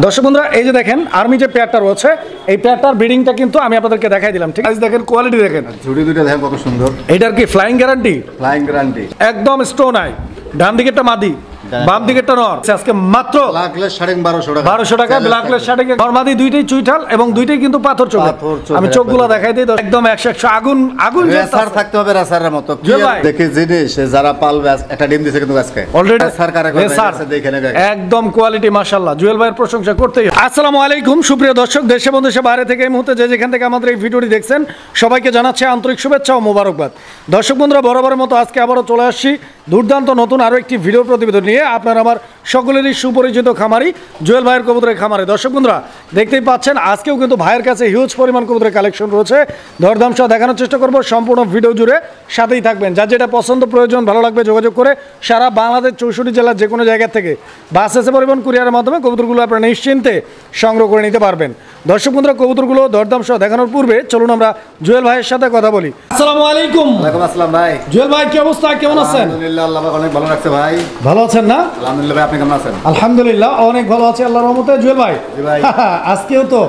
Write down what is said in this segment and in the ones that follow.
দর্শক বন্ধুরা এই যে দেখেন আর্মি যে পেয়ারটা রয়েছে এই পেয়ারটার ব্রিডিংটা কিন্তু আমি আপনাদেরকে দেখাই দিলাম। ঠিক আছে, দেখেন কোয়ালিটি দেখেন, ঝুড়ি দুটো দেখেন কত সুন্দর। এটার কি ফ্লাইং গ্যারান্টি? ফ্লাইং গ্যারান্টি একদম স্টোন আই। ডান দিকেরটা মাদি, বাম দিকেরটা নর। আজকে মাত্র 1200 টাকা ব্ল্যাকলেস শার্টিং নরমাদি, দুইটাই চুইঠাল এবং দুইটাই কিন্তু পাথর চোখ। আমি চোখগুলো দেখাই দিই, একদম 100 আগুন আগুন রেসার থাকতে হবে, রেসারের মতো কি দেখে জিনিস যারা পালবে। একটা ডিম দিছে কিন্তু আজকে অলরেডি রেসার কারে করে দেখে নেবে, একদম কোয়ালিটি মাশাআল্লাহ। জুয়েল ভাইয়ের প্রশংসা করতেই। আসসালামু আলাইকুম সুপ্রিয় দর্শক, দেশে এবং দেশের বাইরে থেকে এই মুহূর্তে যে যেখান থেকে আমাদের এই ভিডিওটি দেখছেন সবাইকে জানাচ্ছি আন্তরিক শুভেচ্ছা ও মোবারকবাদ। দর্শক বন্ধুরা বরাবরের মতো আজকে আবারও চলে আসছি দুর্দান্ত নতুন আরো একটি ভিডিও প্রতিবেদন নিয়ে। আপনার আমার সকলেরই সুপরিচিত খামারি জুয়েল ভাইয়ের কবুতরের খামারে। দর্শক বন্ধুরা দেখতেই পাচ্ছেন আজকেও কিন্তু ভাইয়ের কাছে হিউজ পরিমাণ কবুতরের কালেকশন রয়েছে। দরদাম সহ দেখানোর চেষ্টা করব, সম্পূর্ণ ভিডিও জুড়ে সাথেই থাকবেন। যার যেটা পছন্দ প্রয়োজন ভালো লাগবে যোগাযোগ করে সারা বাংলাদেশ 64 জেলার যে কোনো জায়গা থেকে বাস এসে পরিবহন কুরিয়ারের মাধ্যমে কবুতরগুলো আপনারা নিশ্চিন্তে সংগ্রহ করে নিতে পারবেন। দর্শক বন্ধুরা কবুতরগুলো দরদাম সহ দেখানোর পূর্বে চলুন আমরা জুয়েল ভাইয়ের সাথে কথা বলি। আসসালামু আলাইকুম। ওয়ালাইকুম আসসালাম ভাই। জুয়েল ভাই কি অবস্থা, কেমন আছেন? আলহামদুলিল্লাহ, আল্লাহ পাক অনেক ভালো রাখছে ভাই। ভালো আছেন না? আলহামদুলিল্লাহ ভাই, আপনি কেমন আছেন? আলহামদুলিল্লাহ অনেক ভালো আছি আল্লাহর রহমতে। জুয়েল ভাই আজকেও তো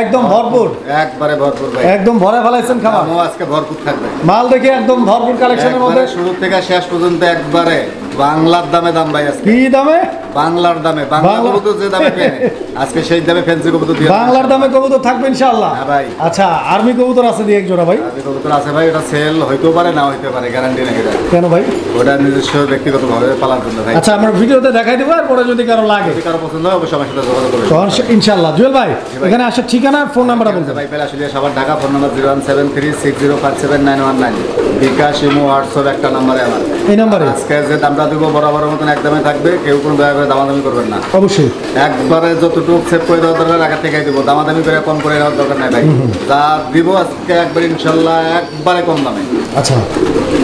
একদম ভরপুর, একবারে ভরপুর ভাই, একদম ভরে ফেলাইছেন খাবার। আজকে ভরপুর থাকবে মাল দেখে একদম ভরপুর কালেকশনের মধ্যে শুরু থেকে শেষ পর্যন্ত একবারে বাংলার দামে দাম ভাই। আজকে কি দামে? বাংলার দামে, বাংলা কবুতর যে দামে কেনে আজকে সেই দামে ফ্যান্সি কবুতর দিয়ে বাংলার দামে কবুতর থাকবে ইনশাআল্লাহ। হ্যাঁ ভাই। আচ্ছা আর্মি কবুতর আছে দিয়ে এক জোড়া ভাই? আর্মি কবুতর আছে ভাই, ওটা সেল হইতেও পারে না হইতে পারে, গ্যারান্টি নেই এটা। কেন ভাই? ওটা নিজস্ব ব্যক্তিগতভাবে পালার জন্য ভাই। আচ্ছা আমরা ভিডিওতে দেখাই দেবো, আর পরে যদি কারো লাগে, যদি কারো পছন্দ হয় অবশ্যই আমার সাথে যোগাযোগ করবেন ইনশাআল্লাহ। জুয়েল ভাই এখানে আসার ঠিকানা ফোন নাম্বারটা বলতে ভাই। পেলে আসলে সবার ঢাকা, ফোন নাম্বার 01736057919। বিকাশ, ইমো, হোয়াটসঅ্যাপ একটা নাম্বারে আমার, এই নাম্বারে আজকে যে দামটা দিব বরাবরের মতন একদমই থাকবে। কেউ কোনো দয়া করে দামাদামি করবেন না, অবশ্যই একবারে যতটুকু সেভ করে দেওয়ার দরকার আগে থেকে দিব। দামাদামি করে কম করে দেওয়ার দরকার নাই ভাই। যা দিব আজকে একবার ইনশাল্লাহ একবারে কম দামে। আচ্ছা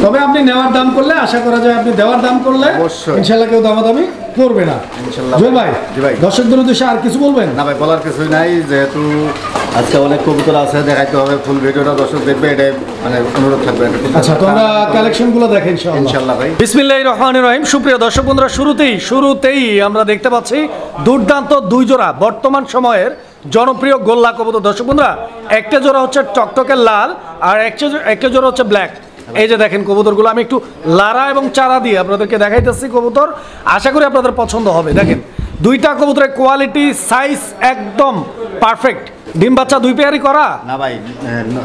তবে আপনি নেওয়ার দাম করলে আশা করা যায় আপনি দেওয়ার দাম করলে অবশ্যই ইনশাআল্লাহ কেউ দামাদামি করবে না ইনশাআল্লাহ। জুয়েল ভাই জি ভাই, দর্শকদের উদ্দেশ্যে আর কিছু বলবেন? না ভাই, বলার কিছুই নাই। যেহেতু আজকে অনেক কবুতর আছে, দেখাইতে হবে, ফুল ভিডিওটা দর্শক দেখবে, এটাই মানে অনুরোধ থাকবে। আচ্ছা তো আমরা কালেকশনগুলো দেখেন ইনশাআল্লাহ ভাই। বিসমিল্লাহির রহমানির রহিম। সুপ্রিয় দর্শক বন্ধুরা শুরুতেই আমরা দেখতে পাচ্ছি দুর্দান্ত দুই জোড়া বর্তমান সময়ের জনপ্রিয় গোল্লা কবুতর। দর্শক বন্ধুরা একটা জোড়া হচ্ছে টকটকে লাল আর একটা জোড়া হচ্ছে ব্ল্যাক। এই যে দেখেন কবুতরগুলো আমি একটু লারা এবং চারা দিয়ে আপনাদেরকে দেখাইতেছি কবুতর, আশা করি আপনাদের পছন্দ হবে। দেখেন দুইটা কবুতরের কোয়ালিটি সাইজ একদম পারফেক্ট। ডিম বাচ্চা দুই পেয়ারই করা না ভাই,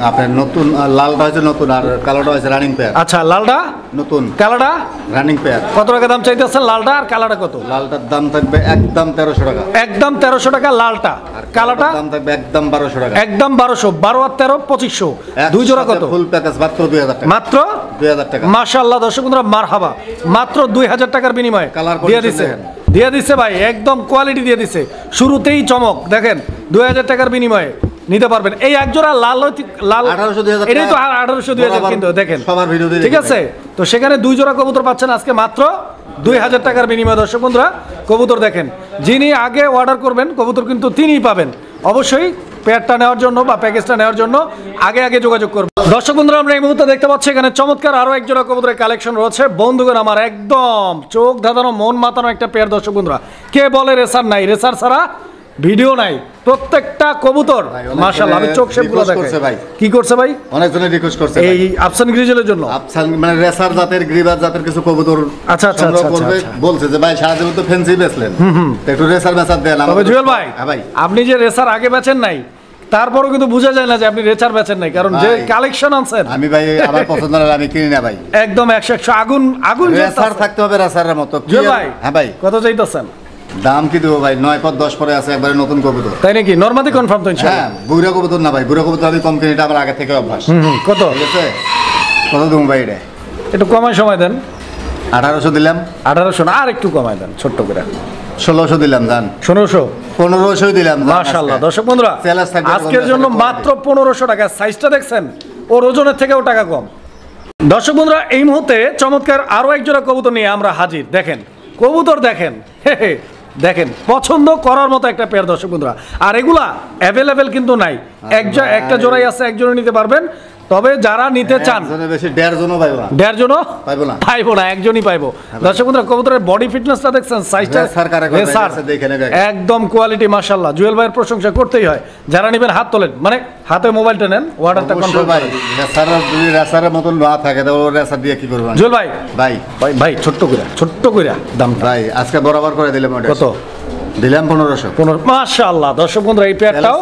আপনার নতুন লালটা হচ্ছে নতুন আর কালোটা হচ্ছে রানিং পেয়ার। আচ্ছা লালটা নতুন, কালোটা রানিং পেয়ার। কত টাকা দাম চাইতেছেন লালটা আর কালোটা কত? লালটার দাম থাকবে একদম 1300 টাকা, একদম 1300 টাকা লালটা। আর কালোটা দাম থাকবে একদম 1200 টাকা, একদম 1200। 12 আর 13 2500, দুই জোড়া কত? ফুল প্যাকেজ মাত্র 2000 টাকা, মাত্র 2000 টাকা। মাশাআল্লাহ দর্শক বন্ধুরা মারহাবা, মাত্র 2000 টাকার বিনিময়ে দিয়ে দিছে ভাই, একদম কোয়ালিটি দিয়ে দিছে। শুরুতেই চমক দেখেন, 2000 টাকার বিনিময়ে নিতে পারবেন এই এক জোড়া লাল 1800-2000 এটাই তো 1800-2000 কিন্তু দেখেন সবার ভিডিও ঠিক আছে। তো সেখানে দুই জোড়া কবুতর পাচ্ছেন আজকে মাত্র 2000 টাকার বিনিময়ে। দর্শক বন্ধুরা কবুতর দেখেন, যিনি আগে অর্ডার করবেন কবুতর কিন্তু তিনিই পাবেন। অবশ্যই পেয়ারটা নেওয়ার জন্য বা প্যাকেজটা নেওয়ার জন্য আগে যোগাযোগ করবেন। দর্শক বন্ধুরা আমরা এই মুহূর্তে দেখতে পাচ্ছি এখানে চমৎকার আরো এক জোড়া কবুতরের কালেকশন রয়েছে। বন্ধুগণ আমার একদম চোখ ধাঁধানো মন মাতানো একটা পেয়ার। দর্শক বন্ধুরা কে বলে রেসার নাই, রেসার ছাড়া ভিডিও নাই। প্রত্যেকটা কবুতর মাশাআল্লাহ, আমি চোখ শেপগুলো দেখাই ভাই। কি করছে ভাই? অনেকজনে রিকোয়েস্ট করছে এই আফসান গ্রিজেলের জন্য, আফসান মানে রেসার জাতের গ্রিবার জাতের কিছু কবুতর। আচ্ছা বলছে যে ভাই সারা জীবন তো ফ্যান্সি বেচলেন, একটু রেসার মেসার দেন। তবে জুয়েল ভাই ভাই আপনি যে রেসার আগে বেচেন নাই তারপরও কিন্তু বোঝা যায় না যে আপনি রেচার বেচেন নাই, কারণ যে কালেকশন আনছেন। আমি ভাই আমার পছন্দ না, আমি কিনি না ভাই। একদম 100 আগুন আগুন রেসার থাকতে হবে, রেসারের মতো। জুয়েল ভাই হ্যাঁ ভাই, কত চাইতেছেন দাম? কি দেবো ভাই, 9 পদ 10 পরে আছে, একবারে নতুন কবুতর। তাই নাকি? নরমাদি কনফার্ম তো ইনশাআল্লাহ? হ্যাঁ, বুড়া কবুতর না ভাই, বুড়া কবুতর আমি কম কিনি, এটা আমার আগে থেকে অভ্যাস। কত ঠিক আছে, কত দেবো ভাই? এটা একটু কমায় সময় দেন। 1800 দিলাম। 1800 না, আর একটু কমায় দেন ছোট্ট করে। 1600 দিলাম, জান 1500 দিলাম। মাশাআল্লাহ দর্শক বন্ধুরা আজকের জন্য মাত্র 1500 টাকা। সাইজটা দেখছেন, ওর ওজনের থেকেও টাকা কম। দর্শক বন্ধুরা এই মুহূর্তে চমৎকার আরো এক জোড়া কবুতর নিয়ে আমরা হাজির। দেখেন কবুতর দেখেন, দেখেন পছন্দ করার মতো একটা পেয়ার। দর্শক বন্ধুরা আর এগুলা অ্যাভেলেবেল কিন্তু নাই, একটা জোড়াই আছে, এক জোড়া নিতে পারবেন। তবে যারা নিতে চান একজনের বেশি 1.5 জনও পাইবো না। 1.5 জন পাইবো না। পাইবো না, একজনই পাইবো। দর্শক বন্ধুরা কবুতরের বডি ফিটনেসটা দেখছেন, সাইজটা একদম কোয়ালিটি মাশাআল্লাহ। জুয়েল ভাইয়ের প্রশংসা করতেই হয়। যারা নেবেন হাত তোলেন, মানে হাতে মোবাইলটা নেন, অর্ডারটা কনফার্ম ভাই। রেসারের মতন না থাকে তো রেসার দিয়ে কি করবেন? জুয়েল ভাই ভাই ভাই ভাই ছোট্ট কইরা দাম ভাই আজকে বরাবর করে দিলাম। কত দিলাম? 1500। মাশাআল্লাহ। দর্শক বন্ধুরা এই পেয়ারটাও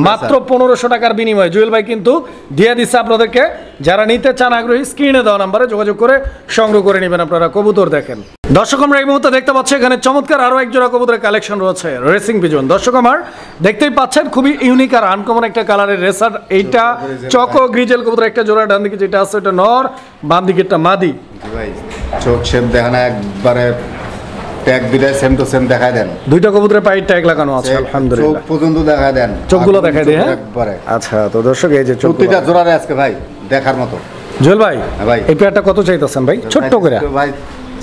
মাত্র 1500 টাকার বিনিময়ে জুয়েল ভাই কিন্তু দিয়ে দিচ্ছে আপনাদেরকে। যারা নিতে চান আগ্রহী স্ক্রিনে দেওয়া নাম্বারে যোগাযোগ করে সংগ্রহ করে নেবেন আপনারা। কবুতর দেখেন দর্শক, আমরা এই মুহূর্তে দেখতে পাচ্ছি এখানে চমৎকার আরো এক জোড়া কবুতরের কালেকশন রয়েছে, রেসিং পিজন। দর্শক আমার দেখতেই পাচ্ছেন খুবই ইউনিক আর আনকমন একটা কালারের রেসার। এইটা চকো গ্রিজেল কবুতর একটা জোড়া, ডান দিকে যেটা আছে ওটা নর, বাম দিকেরটা মাদি। ভাই চোখ শেপ দেখানো একবারে ট্যাগ দুইটা সেম টু সেম দেখায় দেন। দুইটা কবুতরের পায়ের ট্যাগ লাগানো আছে আলহামদুলিল্লাহ। চোখ পর্যন্ত দেখায় দেন, চোখগুলো দেখায় দেন। একবারে আচ্ছা তো দর্শক এই যে প্রতিটা জোড়ারে আজকে ভাই দেখার মতো। জুয়েল ভাই ভাই এই পেয়ারটা কত চাইতেছেন ভাই? ছোট্ট করে ভাই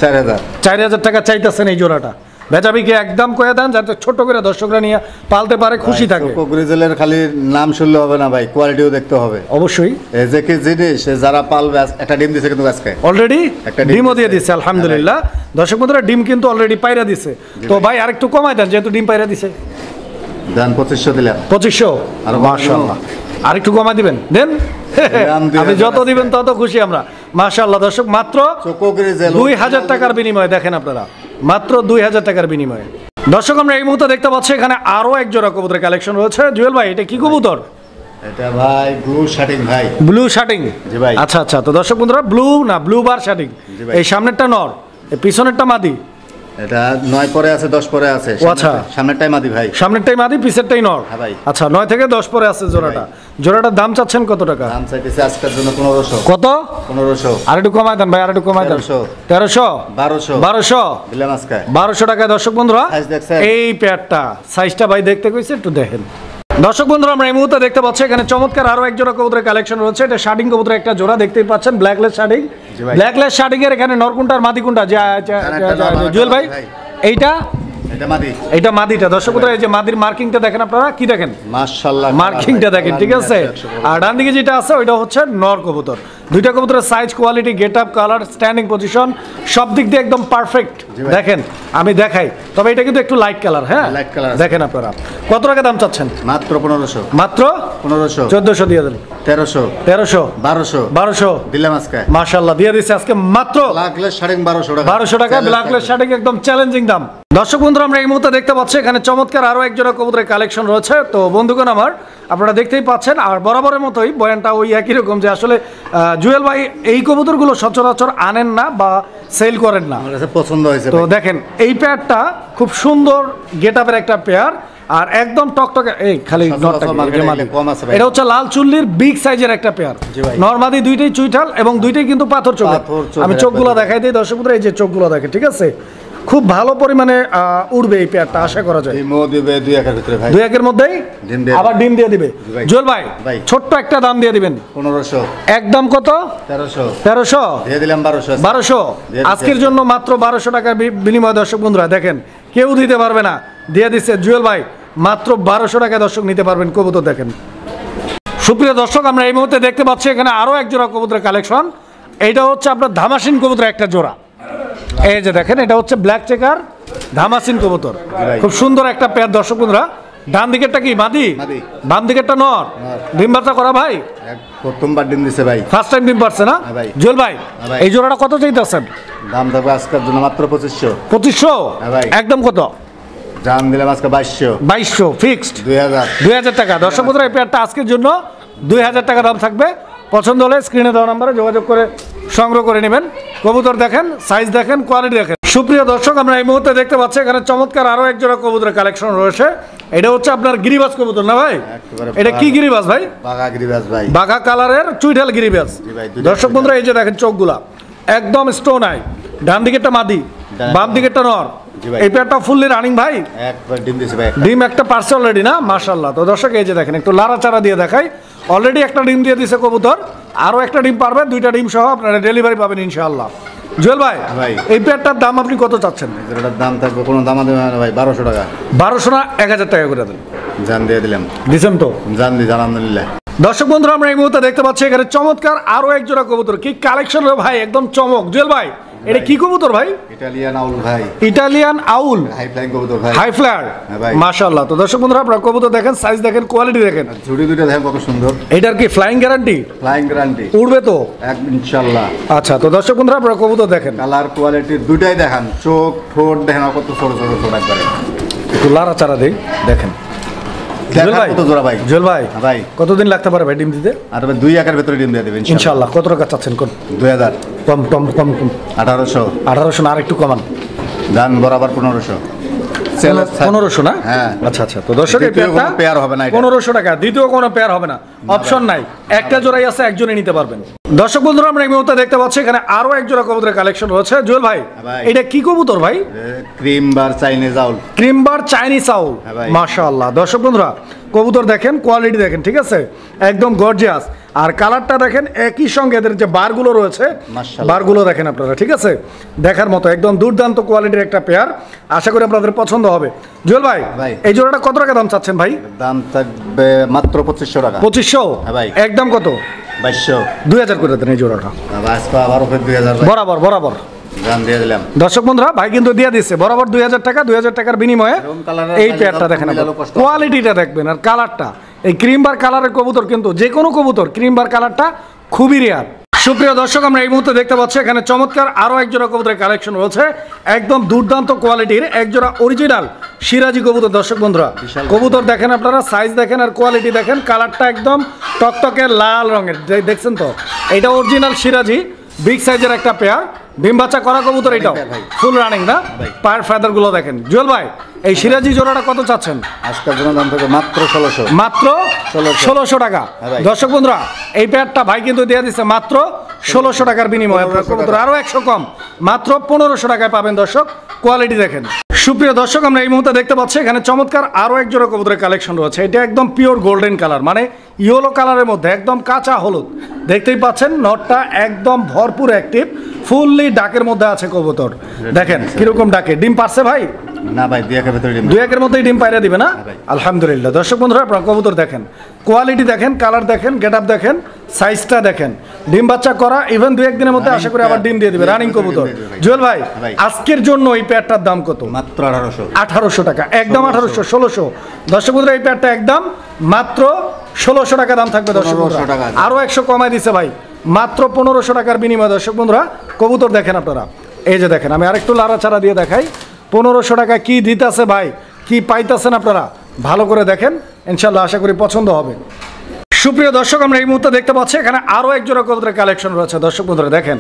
4000। 4000 টাকা চাইতেছেন এই জোড়াটা। বেচাবিকে একদম কয়ে দেন যাতে ছোট করে দর্শকরা নিয়ে পালতে পারে, খুশি থাকে। চোকো গ্রিজেলের খালি নাম শুনলে হবে না ভাই, কোয়ালিটিও দেখতে হবে অবশ্যই। এই যে কি জিনিস যারা পালবে, একটা ডিম দিছে কিন্তু আজকে অলরেডি একটা ডিমও দিয়ে দিছে আলহামদুলিল্লাহ। দর্শক বন্ধুরা ডিম কিন্তু অলরেডি পায়রা দিছে। তো ভাই আরেকটু কমাই দেন যেহেতু ডিম পায়রা দিছে। দেন 2500 দিলাম। 2500 আর মাশাআল্লাহ। আরেকটু কমাই দিবেন দেন। আপনি যত দিবেন তত খুশি আমরা মাশাআল্লাহ। দর্শক মাত্র চোকো গ্রিজেল 2000 টাকার বিনিময়ে দেখেন আপনারা, মাত্র 2000 টাকার বিনিময়ে। দর্শক আমরা এই মুহূর্তে দেখতে পাচ্ছি এখানে আরো এক জোড়া কবুতরের কালেকশন রয়েছে। জুয়েল ভাই এটা কি কবুতর? এটা ভাই ব্লু শাটিং ভাই। ব্লু শাটিং? জি ভাই। আচ্ছা আচ্ছা তো দর্শক বন্ধুরা ব্লু না ব্লু বার শাটিং। এই সামনেরটা নর, এই পিছনেরটা মাদি। এটা 9 পরে আছে 10 পরে আছে। আচ্ছা সামনেরটাই মাদি ভাই। সামনেরটাই মাদি, পিছেরটাই নর। হ্যাঁ ভাই। আচ্ছা 9 থেকে 10 পরে আছে জোড়াটা। জোড়াটার দাম চাচ্ছেন কত টাকা? দাম চাইতেছে আজকের জন্য 1500। কত? 1500। আর একটু কমাই দেন ভাই, আর একটু কমাই দেন। 1300 1200 দিলাম আজকে 1200 টাকায়। দর্শক বন্ধুরা সাইজ দেখছেন? এই পেয়ারটা সাইজটা ভাই দেখতে কইছে একটু দেখেন। দর্শক বন্ধুরা আমরা এই মুহূর্তে দেখতে পাচ্ছি এখানে চমৎকার আরো এক জোড়া কবুতরের কালেকশন রয়েছে। এটা শার্টিং কবুতরের একটা জোড়া দেখতেই পাচ্ছেন, ব্ল্যাকলেস শার্টিং। ব্ল্যাকলেস শার্টিং এর এখানে নরকুন্টা আর মাদি কোনটা? জুয়েল ভাই এইটা এটা মাদি, এইটা মাদিটা। দর্শক বন্ধুরা এই যে মাদির মার্কিংটা দেখেন আপনারা, কি দেখেন? মাশাআল্লাহ মার্কিংটা দেখেন, ঠিক আছে। আর ডান দিকে যেটা আছে ওইটা হচ্ছে নর কবুতর। দুইটা কবুতরের size, quality, getup, colour, standing position সব দিক দিয়ে একদম পারফেক্ট। দেখেন আমি দেখাই, তবে এটা কিন্তু একটু লাইট কালার। হ্যাঁ লাইট কালার দেখেন আপনারা। কত টাকা দাম চাচ্ছেন? মাত্র 1500। মাত্র 1500। 1400 দিয়ে দেন। 1300 1300 1200 দিলাম আজকে মাশাআল্লাহ দিয়ে দিছে আজকে মাত্র ব্ল্যাকলেস শার্টিং 1200 টাকা। 1200 টাকা ব্ল্যাকলেস শার্টিং একদম চ্যালেঞ্জিং দাম। দর্শক বন্ধুরা আমরা এই মুহূর্তে দেখতে পাচ্ছি এখানে চমৎকার আরো এক জোড়া কবুতরের কালেকশন রয়েছে। তো বন্ধুগণ আমার আপনারা দেখতেই পাচ্ছেন, আর বরাবরের মতোই বয়ানটা ওই একই রকম যে আসলে জুয়েল ভাই এই কবুতরগুলো সচরাচর আনেন না বা সেল করেন না। আমার কাছে পছন্দ হয়েছে। তো দেখেন এই পেয়ারটা খুব সুন্দর গেটআপের একটা পেয়ার, আর একদম টকটকে। এই খালি এটা হচ্ছে লাল চুল্লির বিগ সাইজের একটা পেয়ার। নরমাদি দুইটাই চুইঠাল এবং দুইটাই কিন্তু পাথর চোখ। আমি চোখগুলো দেখাই দিই দর্শক বন্ধুরা, এই যে চোখগুলো দেখে, ঠিক আছে। খুব ভালো পরিমাণে উড়বে এই পেয়ারটা, আশা করা যায়। ডিমও দিবে 2 একের ভিতরে ভাই। 2 একের মধ্যেই আবার ডিম দিয়ে দিবে। জুয়েল ভাই ছোট্ট একটা দাম দিয়ে দিবেন। 1500 একদম কত? 1300 দিয়ে দিলাম। 1200 আজকের জন্য মাত্র 1200 টাকার বিনিময়ে। দর্শক বন্ধুরা দেখেন কেউ দিতে পারবে না, দিয়ে দিচ্ছে জুয়েল ভাই মাত্র 1200 টাকায়। দর্শক নিতে পারবেন কবুতর দেখেন। সুপ্রিয় দর্শক আমরা এই মুহূর্তে দেখতে পাচ্ছি এখানে আরো এক জোড়া কবুতরের কালেকশন। এইটা হচ্ছে আপনার ধামাসিন কবুতরের একটা জোড়া। এই যে দেখেন এটা হচ্ছে ব্ল্যাক চেকার ধামাসিন কবুতর, খুব সুন্দর একটা পেয়ার। দর্শক বন্ধুরা ডান দিকেরটা কি মাদি, বাম দিকেরটা নর। ডিম বাচ্চা করা ভাই? প্রথমবার ডিম দিছে ভাই, ফার্স্ট টাইম ডিম পারছে না জুয়েল ভাই? এই জোড়াটা কত চাইতেছেন? দাম থাকবে আজকের জন্য মাত্র 2500। 2500 একদম কত? দাম দিলাম আজকে 2200 ফিক্সড। 2000 টাকা। দর্শক বন্ধুরা এই পেয়ারটা আজকের জন্য 2000 টাকা দাম থাকবে। পছন্দ হলে স্ক্রিনে দেওয়া নাম্বারে যোগাযোগ করে সংগ্রহ করে নেবেন। কবুতর দেখেন, সাইজ দেখেন, কোয়ালিটি দেখেন। সুপ্রিয় দর্শক আমরা এই মুহূর্তে দেখতে পাচ্ছি এখানে চমৎকার আরো এক জোড়া কবুতরের কালেকশন রয়েছে। এটা হচ্ছে আপনার গিরিবাজ কবুতর না ভাই? এটা কি গিরিবাজ ভাই? বাঘা গিরিবাজ ভাই, বাঘা কালারের চুইঠাল গিরিবাজ। দর্শক বন্ধুরা এই যে দেখেন চোখগুলা একদম স্টোন আই। ডান দিকেরটা মাদি, বাম দিকেরটা নর। এই পেয়ারটা ফুললি রানিং ভাই। একবার ডিম দিছে ভাই, ডিম একটা পারছে অলরেডি না? মাশাআল্লাহ। তো দর্শক এই যে দেখেন একটু লাড়াচাড়া দিয়ে দেখাই। অলরেডি একটা ডিম দিয়ে দিছে কবুতর, আরো একটা ডিম পারবে, 2টা ডিম সহ আপনারা ডেলিভারি পাবেন ইনশাআল্লাহ। জুয়েল ভাই এই পেয়ারটার দাম আপনি কত চাচ্ছেন? এটার দাম থাকবে কোনো দাম দেবে না ভাই, 1200 টাকা। 1200 না 1000 টাকা করে দেন। জান দিয়ে দিলাম। দিছেন তো? জান দি, আলহামদুলিল্লাহ। দর্শক বন্ধুরা আমরা এই মুহূর্তে দেখতে পাচ্ছি এখানে চমৎকার আরো এক জোড়া কবুতর, কি কালেকশন রে ভাই, একদম চমক। জুয়েল ভাই এটা কি কবুতর ভাই? ইটালিয়ান আউল ভাই, ইটালিয়ান আউল, হাই ফ্লাইং কবুতর ভাই, হাই ফ্লায়ার ভাই। মাশাআল্লাহ। তো দর্শক বন্ধুরা আপনারা কবুতর দেখেন, সাইজ দেখেন, কোয়ালিটি দেখেন, ঝুড়ি দুটো দেখেন কত সুন্দর। এটার কি ফ্লাইং গ্যারান্টি? ফ্লাইং গ্যারান্টি, উড়বে তো ইনশাআল্লাহ। আচ্ছা, তো দর্শক বন্ধুরা আপনারা কবুতর দেখেন, কালার কোয়ালিটি দুটাই দেখান, চোখ ঠোঁট দেখেন কত ছোট ছোট ছোট একবারে। একটু লাড়া চারা দেই, দেখেন। জুয়েল ভাই, কত জোড়া ভাই? জুয়েল ভাই ভাই কতদিন লাগতে পারে ভাই ডিম দিতে? আর ভাই 2 একের ভিতরে ডিম দিয়ে দেবেন ইনশাআল্লাহ। কত টাকা চাচ্ছেন? কোন 2000, কম কম কম কম 1800, 1800 না, আর একটু কমান, দান বরাবর 1500। 1500 না? হ্যাঁ। আচ্ছা আচ্ছা, তো দর্শক এই দ্বিতীয় পেয়ারটা কোনো পেয়ার হবে না এটা। 1500 টাকা, দ্বিতীয় কোনো পেয়ার হবে না, অপশন নাই, একটা জোড়াই আছে, একজনই নিতে পারবেন। দর্শক বন্ধুরা আমরা এই মুহূর্তে দেখতে পাচ্ছি এখানে আরো এক জোড়া কবুতরের কালেকশন রয়েছে। জুয়েল ভাই ভাই। এটা কি কবুতর ভাই? ক্রিম বার চাইনিজ আউল, ক্রিমবার চাইনিজ আউল, হ্যাঁ ভাই। মাশাআল্লাহ। দর্শক বন্ধুরা কবুতর দেখেন, কোয়ালিটি দেখেন, ঠিক আছে, একদম গর্জিয়াস। আর কালারটা দেখেন, একই সঙ্গে এদের যে বারগুলো রয়েছে, মাশাআল্লাহ। বারগুলো দেখেন আপনারা, ঠিক আছে, দেখার মতো একদম দুর্দান্ত কোয়ালিটির একটা পেয়ার। আশা করি আপনাদের পছন্দ হবে। জুয়েল ভাই ভাই। এই জোড়াটা কত টাকা দাম চাচ্ছেন ভাই? দাম থাকবে মাত্র 2500 টাকা। 2500? হ্যাঁ ভাই। একদম কত? 2200। 2000 করে দেন এই জোড়াটা, আজকে আবার ফের 2000 ভাই। বরাবর বরাবর। দাম দিয়ে দিলাম। দর্শক বন্ধুরা ভাই কিন্তু দিয়ে দিচ্ছে বরাবর 2000 টাকা। 2000 টাকার বিনিময়ে এরকম কালারের এই কাজ পেয়ারটা দাও, দেখেন, মিলালো কষ্ট হবে। কোয়ালিটিটা দেখবেন আর কালারটা। এই ক্রিম বার কালারের কবুতর কিন্তু যে কোনো কবুতর, ক্রিম বার কালারটা খুবই রেয়ার। সুপ্রিয় দর্শক আমরা এই মুহূর্তে দেখতে পাচ্ছি এখানে চমৎকার আরো এক জোড়া কবুতরের কালেকশন রয়েছে, একদম দুর্দান্ত কোয়ালিটির এক জোড়া অরিজিনাল সিরাজি কবুতর। দর্শক বন্ধুরা কবুতর দেখেন আপনারা, সাইজ দেখেন আর কোয়ালিটি দেখেন, কালারটা একদম টকটকে লাল রঙের, দেখছেন তো, এটা অরিজিনাল সিরাজি বিগ সাইজের একটা পেয়ার, ডিম বাচ্চা করা কবুতর, এটাও ফুল রানিং না? পায়ের ফেদার গুলো দেখেন। জুয়েল ভাই এই সিরাজি জোড়াটা কত চাচ্ছেন? আজকের জন্য দাম থাকবে মাত্র 1600। মাত্র 1600 টাকা। হ্যাঁ ভাই। দর্শক বন্ধুরা এই পেয়ারটা ভাই কিন্তু দিয়ে দিচ্ছে মাত্র 1600 টাকার বিনিময়ে। আপনার কবুতর আরো 100 কম, মাত্র 1500 টাকায় পাবেন। দর্শক কোয়ালিটি দেখেন। সুপ্রিয় দর্শক আমরা এই মুহূর্তে দেখতে পাচ্ছি এখানে চমৎকার আরো এক জোড়া কবুতরের কালেকশন রয়েছে। এটা একদম পিওর গোল্ডেন কালার, মানে ইয়েলো কালারের মধ্যে একদম কাঁচা হলুদ। দেখতেই পাচ্ছেন নটটা একদম ভরপুর অ্যাক্টিভ, ফুললি ডাকের মধ্যে আছে কবুতর। দেখেন কিরকম ডাকে, ডিম পারছে ভাই? না ভাই 2 একের ভিতরে ডিম। 2 একের মধ্যেই ডিম পাইরা দিবে না? ভাই। আলহামদুলিল্লাহ। দর্শক বন্ধুরা আপনারা কবুতর দেখেন, কোয়ালিটি দেখেন, কালার দেখেন, গেটআপ দেখেন, সাইজটা দেখেন, ডিম বাচ্চা করা, ইভেন 2-1 দিনের মধ্যে আশা করি আবার ডিম দিয়ে দিবে, রানিং কবুতর। জুয়েল ভাই ভাই। আজকের জন্য এই পেয়ারটার দাম কত? মাত্র 1800। 1800 টাকা, একদম 1800, 1600। দর্শক বন্ধুরা এই পেয়ারটা একদম মাত্র 1600 টাকা দাম থাকবে। দর্শক 1500 বন্ধুরা টাকা। আরো 100 কমাই দিছে ভাই, মাত্র 1500 টাকার বিনিময়ে। দর্শক বন্ধুরা কবুতর দেখেন আপনারা, এই যে দেখেন, আমি আরেকটু লাড়াচাড়া দিয়ে দেখাই। 1500 টাকা কি দিতেছে ভাই, কি পাইতেছেন আপনারা, ভালো করে দেখেন, ইনশাল্লাহ আশা করি পছন্দ হবে। সুপ্রিয় দর্শক আমরা এই মুহূর্তে দেখতে পাচ্ছি এখানে আরো এক জোড়া কবুতরের কালেকশন রয়েছে। দর্শক বন্ধুরা দেখেন,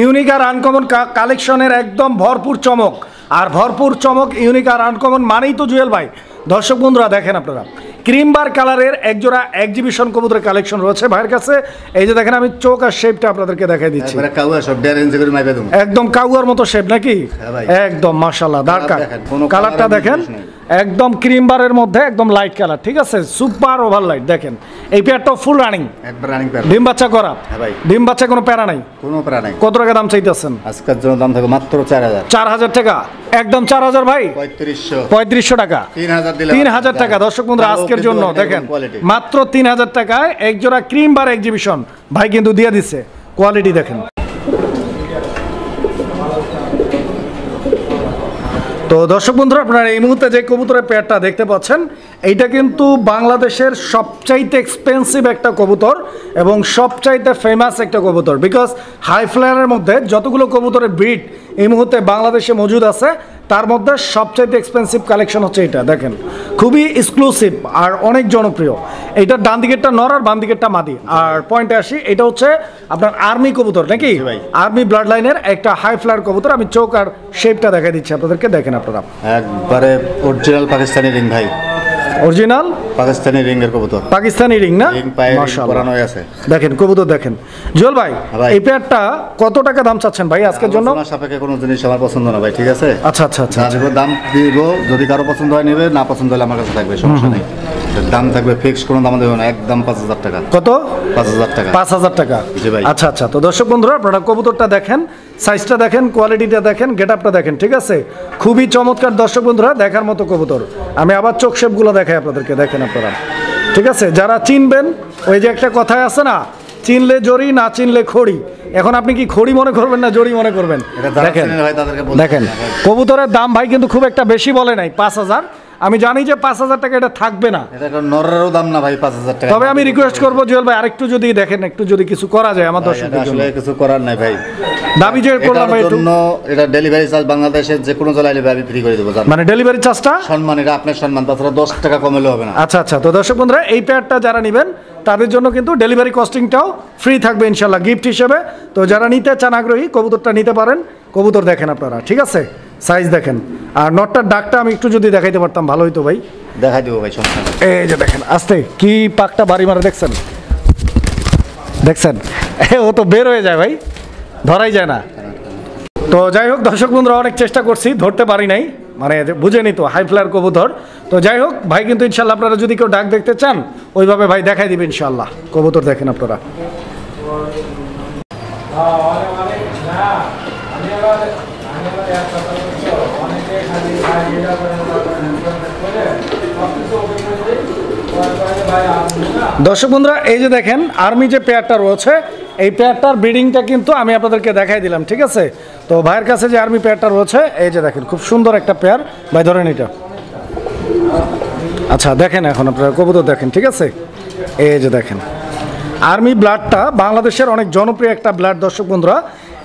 ইউনিক আর আনকমন কালেকশনের একদম ভরপুর চমক, আর ভরপুর চমক, ইউনিক আর আনকমন মানেই তো জুয়েল ভাই। দর্শক বন্ধুরা দেখেন আপনারা ক্রিম বার কালারের এক জোড়া এক্সিবিশন কবুতরের কালেকশন রয়েছে ভাইয়ের কাছে। এই যে দেখেন আমি চোখ আর শেপটা আপনাদেরকে দেখাই দিচ্ছি, একবারে কাউয়া সব ড্যারেন্স করে মাইপে দেব। একদম কাউয়ার মতো শেপ নাকি? হ্যাঁ ভাই। একদম মাশাআল্লাহ, দারকার দেখেন, কোনো কালারটা কালারের দেখেন, মিশ নেই। একদম ক্রিম বারের মধ্যে একদম লাইট কালার, ঠিক আছে, সুপার ওভার লাইট। দেখেন এই পেয়ারটাও ফুল রানিং, একবার রানিং পেয়ার। ডিম বাচ্চা করা। হ্যাঁ ভাই। ডিম বাচ্চা কোনো প্যারা নাই। কোনো প্যারা নাই। কত টাকা দাম চাইতেছেন? আজকের জন্য দাম থাকবে মাত্র 4000। 4000 টাকা, একদম 4000 ভাই। 3500। 3500 টাকা, 3000 দিলে 3000 টাকা। দর্শক বন্ধুরা আজকের জন্য দেখেন মাত্র 3000 টাকায় এক জোড়া ক্রিম বার এক্সিবিশন ভাই কিন্তু দিয়ে দিচ্ছে। কোয়ালিটি দেখেন। তো দর্শক বন্ধুরা আপনারা এই মুহূর্তে যে কবুতরের পেয়ারটা দেখতে পাচ্ছেন, এইটা কিন্তু বাংলাদেশের সবচাইতে এক্সপেন্সিভ একটা কবুতর এবং সবচাইতে ফেমাস একটা কবুতর। বিকজ হাই ফ্লায়ারের মধ্যে যতগুলো কবুতরের ব্রিড এই মুহূর্তে বাংলাদেশে মজুদ আছে, তার মধ্যে সবচাইতে এক্সপেন্সিভ কালেকশন হচ্ছে এটা। দেখেন খুবই এক্সক্লুসিভ আর অনেক জনপ্রিয়। এইটার ডান দিকেরটা নর আর বাম দিকেরটা মাদি। আর পয়েন্টে আসি, এটা হচ্ছে আপনার আর্মি কবুতর নাকি? ভাই। আর্মি ব্লাড লাইনের একটা হাই ফ্লায়ার কবুতর। আমি চোখ আর শেপটা দেখাই দিচ্ছি আপনাদেরকে, দেখেন আপনারা। একবারে অরিজিনাল পাকিস্তানি রিং ভাই, অরিজিনাল পাকিস্তানি রিং এর কবুতর। পাকিস্তানি রিং না? রিং পায়ে মাশাআল্লাহ। করানো আছে। দেখেন কবুতর দেখেন। জুয়েল ভাই ভাই। এই পেয়ারটা কত টাকা দাম চাচ্ছেন ভাই আজকের জন্য? আলোচনা সাপেক্ষে কোনো জিনিস আমার পছন্দ না ভাই, ঠিক আছে? আচ্ছা আচ্ছা আচ্ছা যা দেবো দাম দিব, যদি কারো পছন্দ হয় নেবে, না পছন্দ হলে আমার কাছে থাকবে, সমস্যা নেই। দাম থাকবে ফিক্স, কোনো দাম দেবো না, একদম 5000 টাকা। কত? 5000 টাকা। 5000 টাকা। জি ভাই। আচ্ছা আচ্ছা, তো দর্শক বন্ধুরা আপনারা কবুতরটা দেখেন, সাইজটা দেখেন, কোয়ালিটিটা দেখেন, গেটআপটা দেখেন, ঠিক আছে, খুবই চমৎকার। দর্শক বন্ধুরা দেখার মতো কবুতর। আমি আবার চোখ শেপগুলো দেখাই আপনাদেরকে, দেখেন আপনারা ঠিক আছে, যারা চিনবেন, ওই যে একটা কথায় আছে না, চিনলে জড়ি না চিনলে খড়ি। এখন আপনি কি খড়ি মনে করবেন না জড়ি মনে করবেন? দেখেন দেখেন কবুতরের দাম ভাই কিন্তু খুব একটা বেশি বলে নাই, 5,000। আমি জানি যে 5,000 টাকা এটা থাকবে না, নরেরও দাম না ভাই 5,000 টাকা। তবে আমি রিকোয়েস্ট করবো জুয়েল ভাই আরেকটু যদি দেখেন, একটু যদি কিছু করা যায় আমার দর্শকদের জন্য। আসলে কিছু করার নাই ভাই, দাবি যে করলাম ভাই একটু, এটা ডেলিভারি চার্জ বাংলাদেশের যে কোনো জেলায় আমি ফ্রি করে দেবো। মানে ডেলিভারি চার্জটা সম্মান, এটা আপনার সম্মান, তাছাড়া 10 টাকা কমালে হবে না। আচ্ছা আচ্ছা, তো দর্শক বন্ধুরা এই পেয়ারটা যারা নেবেন তাদের জন্য কিন্তু ডেলিভারি কস্টিংটাও ফ্রি থাকবে ইনশাল্লাহ গিফট হিসেবে। তো যারা নিতে চান আগ্রহী, কবুতরটা নিতে পারেন। কবুতর দেখেন আপনারা, ঠিক আছে, সাইজ দেখেন। আর নটটার ডাকটা আমি একটু যদি দেখাইতে পারতাম ভালো হইতো ভাই। দেখাই দেবো ভাই, সমস্যা নেই। এই যে দেখেন আস্তে কি পাকটা বাড়ি মারা, দেখছেন দেখছেন, ও তো বের হয়ে যায় ভাই, ধরাই যায় না। তো যাই হোক দর্শক বন্ধুরা, অনেক চেষ্টা করছি, ধরতে পারি নাই, মানে বুঝেনি তো, হাই ফ্লায়ার কবুতর। তো যাই হোক ভাই কিন্তু ইনশাল্লাহ আপনারা যদি কেউ ডাক দেখতে চান ওইভাবে ভাই দেখাই দিবে ইনশাল্লাহ। কবুতর দেখেন আপনারা। দর্শক বন্ধুরা এই যে দেখেন আর্মি যে পেয়ারটা রয়েছে, এই পেয়ারটার ব্রিডিংটা কিন্তু আমি আপনাদেরকে দেখাই দিলাম, ঠিক আছে। তো ভাইয়ের কাছে যে আর্মি পেয়ারটা রয়েছে, এই যে দেখেন খুব সুন্দর একটা পেয়ার ভাই, ধরেন এটা। আচ্ছা দেখেন এখন আপনারা কবুতর দেখেন, ঠিক আছে, এই যে দেখেন আর্মি ব্লাডটা বাংলাদেশের অনেক জনপ্রিয় একটা ব্লাড। দর্শক বন্ধুরা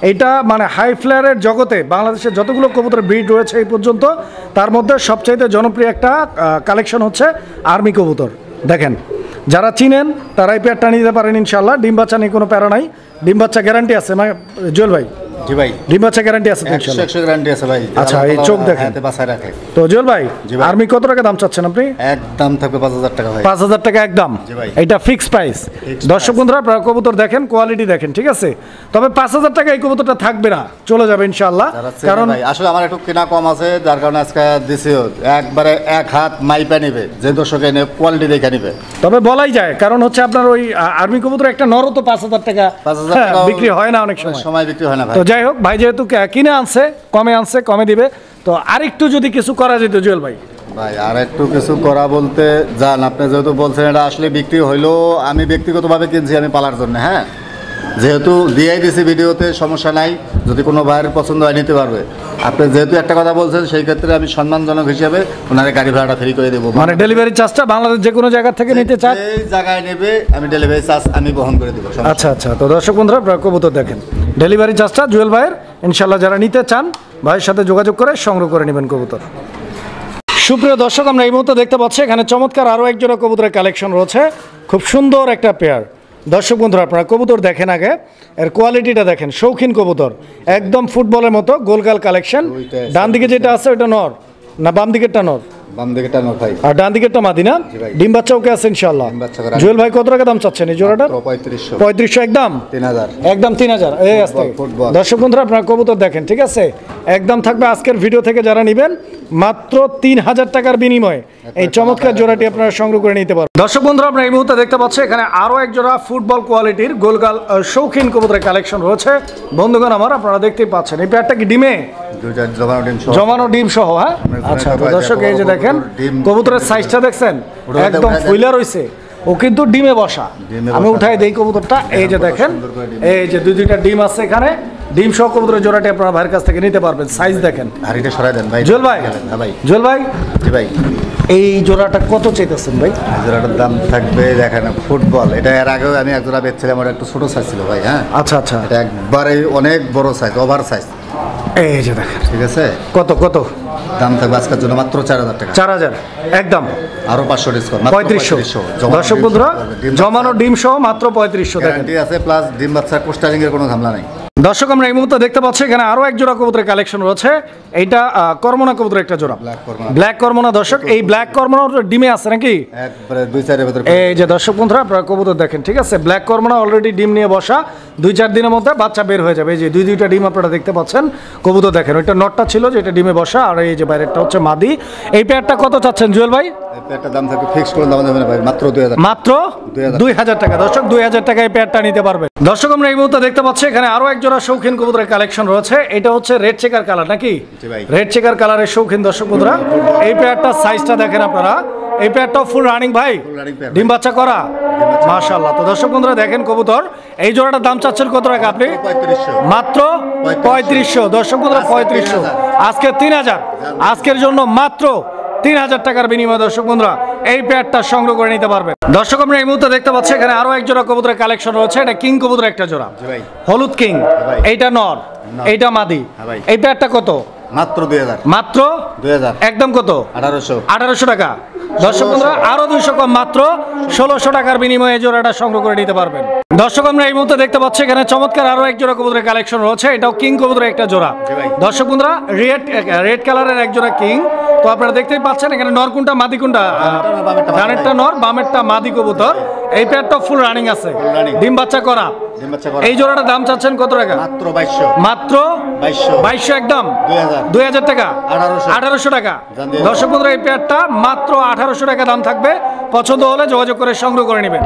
এইটা মানে হাই ফ্লায়ারের জগতে বাংলাদেশের যতগুলো কবুতর ব্রিড রয়েছে এই পর্যন্ত, তার মধ্যে সবচাইতে জনপ্রিয় একটা কালেকশন হচ্ছে আর্মি কবুতর। দেখেন যারা চিনেন তারা এই পেয়ারটা নিতে পারেন ইনশাল্লাহ। ডিম বাচ্চা নিয়ে কোনো প্যারা নাই, ডিম বাচ্চা গ্যারান্টি আছে জুয়েল ভাই? জি ভাই, ডিম বাচ্চা গ্যারান্টি আছে তো ইনশাল্লাহ? 100 গ্যারান্টি আছে ভাই। আচ্ছা এই চোখ দেখেন, তো জুয়েল ভাই আর্মি কত টাকা দাম চাচ্ছেন আপনি? একদম থাকবে 5,000 টাকা ভাই। 5,000 টাকা একদম, এটা ফিক্স প্রাইস। দর্শক বন্ধুরা আপনারা কবুতর দেখেন, কোয়ালিটি দেখেন, ঠিক আছে। তবে 5,000 টাকা এই কবুতরটা থাকবে না, চলে যাবে ইনশাআল্লাহ। কারণ আসলে আমার একটু কেনা কম আছে, যার কারণে আজকে দিছি একবারে এক হাত মাইপা নেবে, যে দর্শক এনে কোয়ালিটি দেখে নেবে। তবে বলাই যায়, কারণ হচ্ছে আপনার ওই আর্মি কবুতর একটা নর তো 5,000 টাকা বিক্রি হয় না, অনেক সময় বিক্রি হয় না। তো যাই হোক ভাই যেহেতু কিনে আনছে, কমে দিবে। তো আরেকটু যদি কিছু করা যেত জুয়েল ভাই? ভাই আর একটু কিছু করা বলতে যান, আপনি যেহেতু বলছেন এটা আসলে বিক্রি হইলো, আমি ব্যক্তিগতভাবে কিনছি আমি পালার জন্য, হ্যাঁ, যেহেতু দিয়েই দিছি ভিডিওতে, সমস্যা নাই, যদি কোনো ভাইয়ের পছন্দ হয় নিতে পারবে। আপনি যেহেতু একটা কথা বলছেন, সেই ক্ষেত্রে আমি সম্মানজনক হিসেবে ওনারে গাড়ি ভাড়াটা ফ্রি করে দেবো। মানে ডেলিভারি চার্জটা বাংলাদেশ যে কোনো জায়গা থেকে নিতে চান, এই জায়গায় নেবে, আমি ডেলিভারি চার্জ আমি বহন করে দেবো। আচ্ছা আচ্ছা, তো দর্শক বন্ধুরা আপনারা কবুতর দেখেন, ডেলিভারি চার্জটা জুয়েল ভাইয়ের ইনশাল্লাহ। যারা নিতে চান ভাইয়ের সাথে যোগাযোগ করে সংগ্রহ করে নেবেন কবুতর। সুপ্রিয় দর্শক আমরা এই মুহূর্তে দেখতে পাচ্ছি এখানে চমৎকার আরও এক জোড়া কবুতরের কালেকশন রয়েছে, খুব সুন্দর একটা পেয়ার। দর্শক বন্ধুরা আপনারা কবুতর দেখেন, আগে এর কোয়ালিটিটা দেখেন, শৌখিন কবুতর, একদম ফুটবলের মতো গোলগাল কালেকশন। ডান দিকে যেটা আছে ওটা নর না বাম দিকেরটা নর? বাম দিকেরটা নর ভাই, আর ডান দিকেরটা মাদি না? ডিম বাচ্চা ওকে আছে ইনশাআল্লাহ। জুয়েল ভাই কত টাকা দাম চাচ্ছেন এই জোড়াটা? 3500 একদম, 3000 একদম 3000। এই আসতে দর্শক বন্ধুরা আপনারা কবুতর দেখেন, ঠিক আছে, একদম থাকবে আজকের ভিডিও থেকে যারা নেবেন মাত্র 3000 টাকার বিনিময়ে এই চমৎকার জোড়াটি আপনারা সংগ্রহ করে নিতে পারবেন। দর্শক বন্ধুরা আপনারা এই মুহূর্তে দেখতে পাচ্ছেন এখানে আরও এক জোড়া ফুটবল কোয়ালিটির গোলগাল শৌখিন কবুতরের কালেকশন রয়েছে। বন্ধুগণ আমার আপনারা দেখতেই পাচ্ছেন এই পেয়ারটা কি ডিমে জমানো ডিম সহ? হ্যাঁ আচ্ছা, তো দর্শক এই যে দেখেন কবুতরের সাইজটা দেখছেন, একদম ফুইলা রয়েছে, ও কিন্তু ডিমে বসা। আমি উঠাই দেই কবুতরটা, এই যে দেখেন এই যে দুইটা ডিম আছে এখানে, ডিম সহ কবুতরের জোড়াটি আপনারা ভাইয়ের কাছ থেকে নিতে পারবেন। সাইজ দেখেন, হাড়িটা সরাই দেন ভাই। জুয়েল ভাই, জুয়েল ভাই, জি ভাই, এই জোড়াটা কত চাইতেছেন ভাই? এই জোড়াটার দাম থাকবে দেখেন, ফুটবল এটা এর আগেও আমি এক জোড়া বেচছিলাম, ওটা একটু ছোট সাইজ ছিল ভাই। হ্যাঁ আচ্ছা আচ্ছা, এটা একবারে অনেক বড় সাইজ, ওভার সাইজ। এই যে দেখেন, ঠিক আছে, কত কত দাম থাকবে আজকের জন্য মাত্র 4000 টাকা। 4000 একদম, আরো 500 ডিসকাউন্ট, 3500। দর্শক বন্ধুরা জমানো ডিম সহ মাত্র 3500 টাকা গ্যারান্টি আছে, প্লাস ডিম বাচ্চা পোস্টারিং এর কোনো ঝামেলা নাই। দর্শক আমরা এই মুহূর্তে দেখতে পাচ্ছি এখানে আরো এক জোড়া কবুতরের কালেকশন রয়েছে। এইটা কর্মনা কবুতরের একটা জোড়া, ব্ল্যাক কর্মনা। দর্শক এই ব্ল্যাক কর্মনা ডিমে আছে নাকি? একবারে 2-4 এর ভিতরে। এই যে দর্শক বন্ধুরা আপনারা কবুতর দেখেন, ঠিক আছে, ব্ল্যাক কর্মনা অলরেডি ডিম নিয়ে বসা, 2-4 দিনের মধ্যে বাচ্চা বের হয়ে যাবে। এই যে দুইটা ডিম আপনারা দেখতে পাচ্ছেন, কবুতর দেখেন, ওইটা নটটা ছিল যেটা ডিমে বসা, আর এই যে বাইরেরটা হচ্ছে মাদি। এই পেয়ারটা কত চাচ্ছেন জুয়েল ভাই? এই পেয়ারটার দাম থাকবে ফিক্স করে দাম দেবেন ভাই মাত্র 2000, মাত্র 2000 টাকা। দর্শক 2000 টাকায় এই পেয়ারটা নিতে পারবেন। দর্শক আমরা এই মুহূর্তে দেখতে পাচ্ছি এখানে আরো এক জোড়া শৌখিন কবুতরের কালেকশন রয়েছে। এটা হচ্ছে রেড চেকার কালার নাকি? রেড চেকার কালারের শৌখিন দর্শক বন্ধুরা, এই পেয়ারটার সাইজটা দেখেন আপনারা, এই পেয়ারটাও ফুল রানিং ভাই, Full running pair, ডিম বাচ্চা করা, বাচ্চা। মাশাআল্লাহ। তো দর্শক বন্ধুরা দেখেন কবুতর, এই জোড়াটার দাম চাচ্ছেন কত টাকা আপনি? 3500 মাত্র 3500। দর্শক বন্ধুরা আজকে 3500, 3000 আজকে 3000, আজকের জন্য মাত্র 3000 টাকার বিনিময়ে দর্শক বন্ধুরা এই পেয়ারটা সংগ্রহ করে নিতে পারবেন। দর্শক আমরা এই মুহূর্তে দেখতে পাচ্ছি এখানে আরো এক জোড়া কবুতরের কালেকশন রয়েছে। এটা কিং কবুতর একটা জোড়া, জি ভাই। হলুদ কিং, ভাই। এইটা নর, এইটা মাদি। হ্যাঁ ভাই। এই পেয়ারটা কত? মাত্র 2000 মাত্র 2000 একদম কত? 1800 1800 টাকা। দর্শক বন্ধুরা আরো 200 কম, মাত্র 1600 টাকার বিনিময়ে এই জোড়াটা সংগ্রহ করে নিতে পারবেন। দর্শক আমরা এই মুহূর্তে দেখতে পাচ্ছি এখানে চমৎকার আরো এক জোড়া কবুতরের কালেকশন রয়েছে। এটাও কিং কবুতরের একটা জোড়া। জি ভাই। দর্শক বন্ধুরা রেড কালারের এক জোড়া কিং। তো আপনারা দেখতেই পাচ্ছেন এখানে নর কোনটা মাদি কোনটা? বামেরটা মাদি। ডানেরটা নর, বামেরটা মাদি কবুতর। এই পেয়ারটা ফুল রানিং আছে, Full running। ডিম বাচ্চা করা। ডিম বাচ্চা করা এই জোড়াটার দাম চাচ্ছেন কত টাকা? মাত্র 2200 মাত্র 2200 2200 একদম 2000 2000 টাকা, 1800 1800 টাকা। জান দিয়ে দর্শক বন্ধুরা এই পেয়ারটা মাত্র 1800 টাকা দাম থাকবে। পছন্দ হলে যোগাযোগ করে সংগ্রহ করে নেবেন।